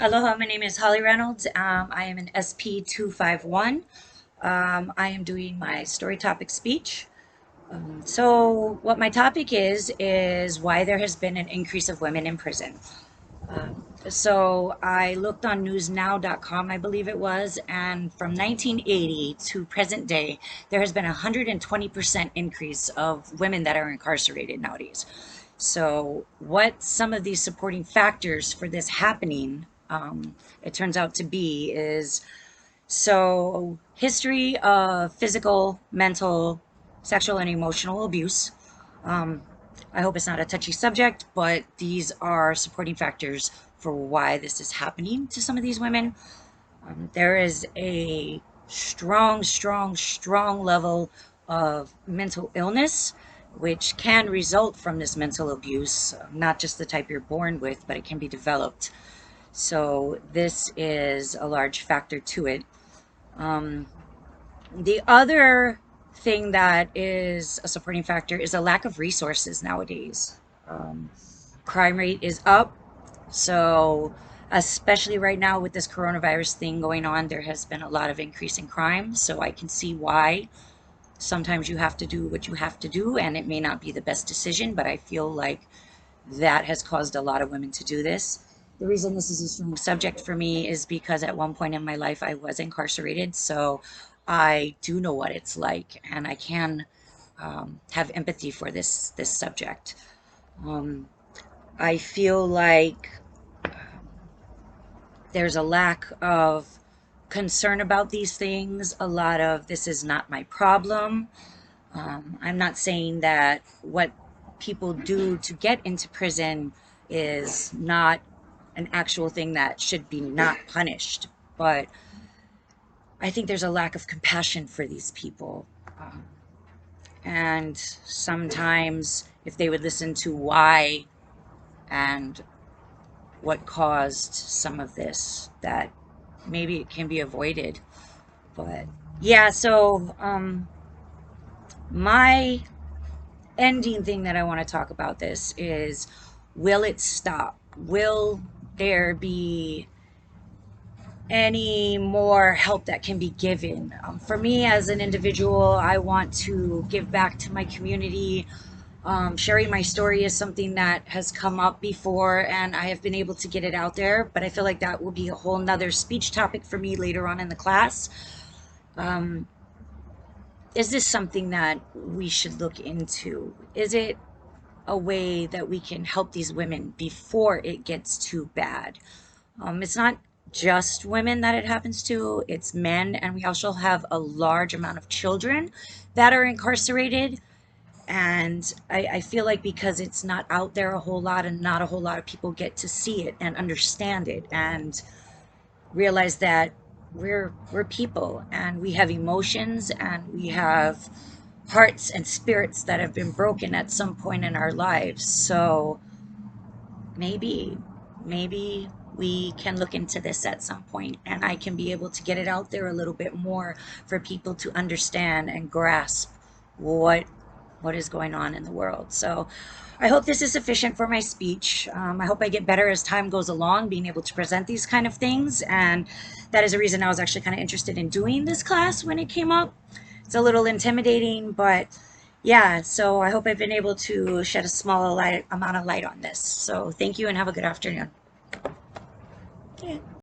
Aloha, my name is Holly Reynolds. I am an SP251. I am doing my story topic speech. So, what my topic is why there has been an increase of women in prison. So, I looked on newsnow.com, I believe it was, and from 1980 to present day, there has been a 120% increase of women that are incarcerated nowadays. So, what some of these supporting factors for this happening, it turns out to be, is history of physical, mental, sexual, and emotional abuse. Um, I hope it's not a touchy subject, but these are supporting factors for why this is happening to some of these women. There is a strong level of mental illness, which can result from this mental abuse, not just the type you're born with, but it can be developed. So, this is a large factor to it. Um, the other thing that is a supporting factor is a lack of resources nowadays. Um, Crime rate is up, so especially right now with this coronavirus thing going on, there has been a lot of increase in crime. So I can see why sometimes you have to do what you have to do, and it may not be the best decision, but I feel like that has caused a lot of women to do this. The reason this is a strong subject for me is because at one point in my life I was incarcerated, so I do know what it's like, and I can have empathy for this subject. Um, I feel like there's a lack of concern about these things. A lot of this is not my problem. I'm not saying that what people do to get into prison is not an actual thing that should be not punished, but I think there's a lack of compassion for these people. Um, and sometimes, if they would listen to why and what caused some of this, that maybe it can be avoided. But yeah, my ending thing that I want to talk about this is, will it stop? Will there be any more help that can be given? For me as an individual, I want to give back to my community. Sharing my story is something that has come up before and I have been able to get it out there, but I feel like that will be a whole nother speech topic for me later on in the class. Um, is this something that we should look into? Is it a way that we can help these women before it gets too bad? It's not just women that it happens to, it's men, and we also have a large amount of children that are incarcerated. And I feel like because it's not out there a whole lot and not a whole lot of people get to see it and understand it and realize that we're people and we have emotions and we have hearts and spirits that have been broken at some point in our lives. So maybe, maybe we can look into this at some point and I can be able to get it out there a little bit more for people to understand and grasp what what is going on in the world. So I hope this is sufficient for my speech. I hope I get better as time goes along, being able to present these kind of things. And that is a reason I was actually kind of interested in doing this class when it came up. It's a little intimidating, but yeah, so I hope I've been able to shed a small amount of light on this. So thank you and have a good afternoon. Okay.